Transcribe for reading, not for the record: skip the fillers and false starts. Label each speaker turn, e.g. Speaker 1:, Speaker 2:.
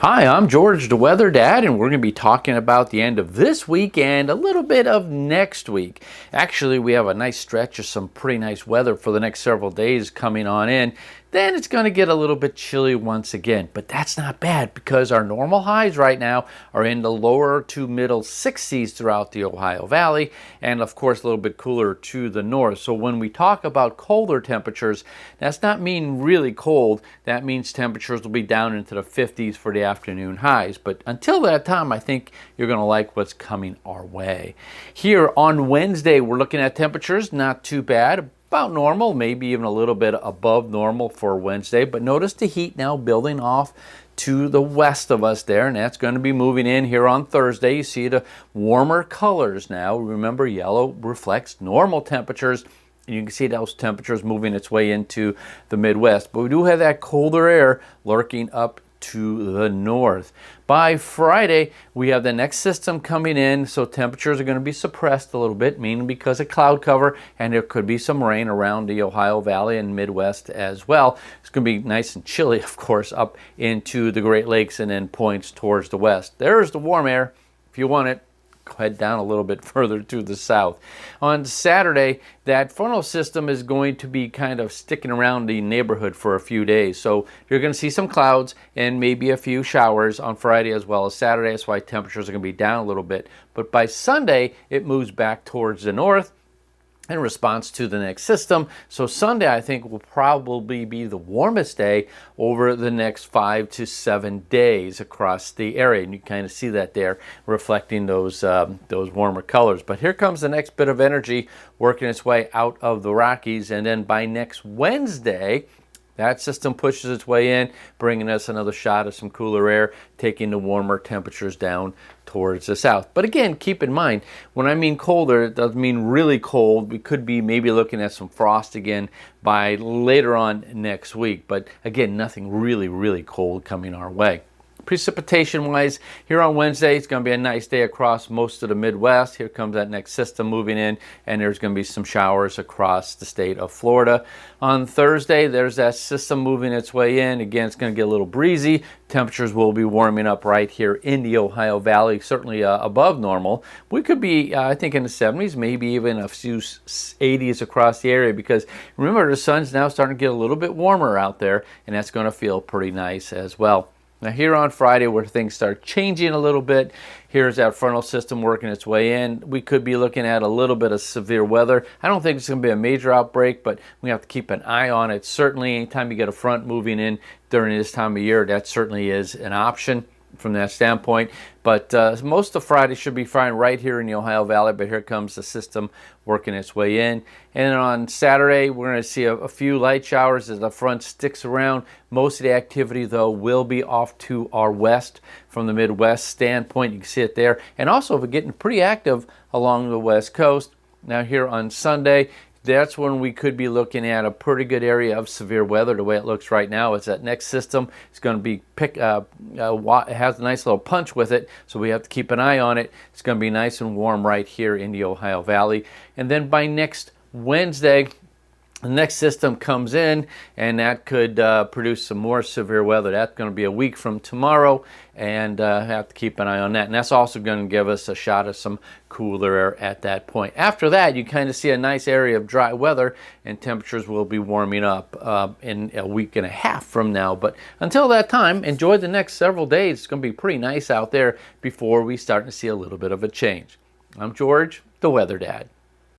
Speaker 1: Hi, I'm George the Weather Dad, and we're going to be talking about the end of this week and a little bit of next week. Actually, we have a nice stretch of some pretty nice weather for the next several days coming on in. Then it's going to get a little bit chilly once again, but that's not bad because our normal highs right now are in the lower to middle 60s throughout the Ohio Valley, and of course a little bit cooler to the north. So when we talk about colder temperatures, that's not mean really cold. That means temperatures will be down into the 50s for the afternoon highs. But until that time, I think you're going to like what's coming our way. Here on Wednesday, we're looking at temperatures not too bad. About normal, maybe even a little bit above normal for Wednesday, but notice the heat now building off to the west of us there, and that's going to be moving in here on Thursday. You see the warmer colors now. Remember, yellow reflects normal temperatures, and you can see those temperatures moving its way into the Midwest. But we do have that colder air lurking up to the north. By Friday, we have the next system coming in, so temperatures are going to be suppressed a little bit, meaning because of cloud cover, and there could be some rain around the Ohio Valley and Midwest as well. It's going to be nice and chilly, of course, up into the Great Lakes and then points towards the west. There's the warm air. If you want it, head down a little bit further to the south. On Saturday, that frontal system is going to be kind of sticking around the neighborhood for a few days. So you're going to see some clouds and maybe a few showers on Friday as well as Saturday. That's why temperatures are going to be down a little bit. But by Sunday, it moves back towards the north in response to the next system. So Sunday, I think, will probably be the warmest day over the next 5 to 7 days across the area. And you kind of see that there reflecting those warmer colors. But here comes the next bit of energy working its way out of the Rockies. And then by next Wednesday, that system pushes its way in, bringing us another shot of some cooler air, taking the warmer temperatures down towards the south. But again, keep in mind, when I mean colder, it doesn't mean really cold. We could be maybe looking at some frost again by later on next week. But again, nothing really, really cold coming our way. Precipitation-wise, here on Wednesday, it's going to be a nice day across most of the Midwest. Here comes that next system moving in, and there's going to be some showers across the state of Florida. On Thursday, there's that system moving its way in. Again, it's going to get a little breezy. Temperatures will be warming up right here in the Ohio Valley, certainly above normal. We could be, I think, in the 70s, maybe even a few 80s across the area, because remember, the sun's now starting to get a little bit warmer out there, and that's going to feel pretty nice as well. Now here on Friday, where things start changing a little bit, here's that frontal system working its way in. We could be looking at a little bit of severe weather. I don't think it's going to be a major outbreak, but we have to keep an eye on it. Certainly, anytime you get a front moving in during this time of year, that certainly is an option from that standpoint. But most of Friday should be fine right here in the Ohio Valley, but here comes the system working its way in. And on Saturday, we're going to see a few light showers as the front sticks around. Most of the activity, though, will be off to our west from the Midwest standpoint. You can see it there. And also, we're getting pretty active along the west coast. Now here on Sunday, that's when we could be looking at a pretty good area of severe weather. The way it looks right now is that next system is going to be it has a nice little punch with it, so we have to keep an eye on it. It's going to be nice and warm right here in the Ohio Valley. And then by next Wednesday, the next system comes in, and that could produce some more severe weather. That's going to be a week from tomorrow, and have to keep an eye on that. And that's also going to give us a shot of some cooler air at that point. After that, you kind of see a nice area of dry weather, and temperatures will be warming up in a week and a half from now. But until that time, enjoy the next several days. It's going to be pretty nice out there before we start to see a little bit of a change. I'm George, the Weather Dad.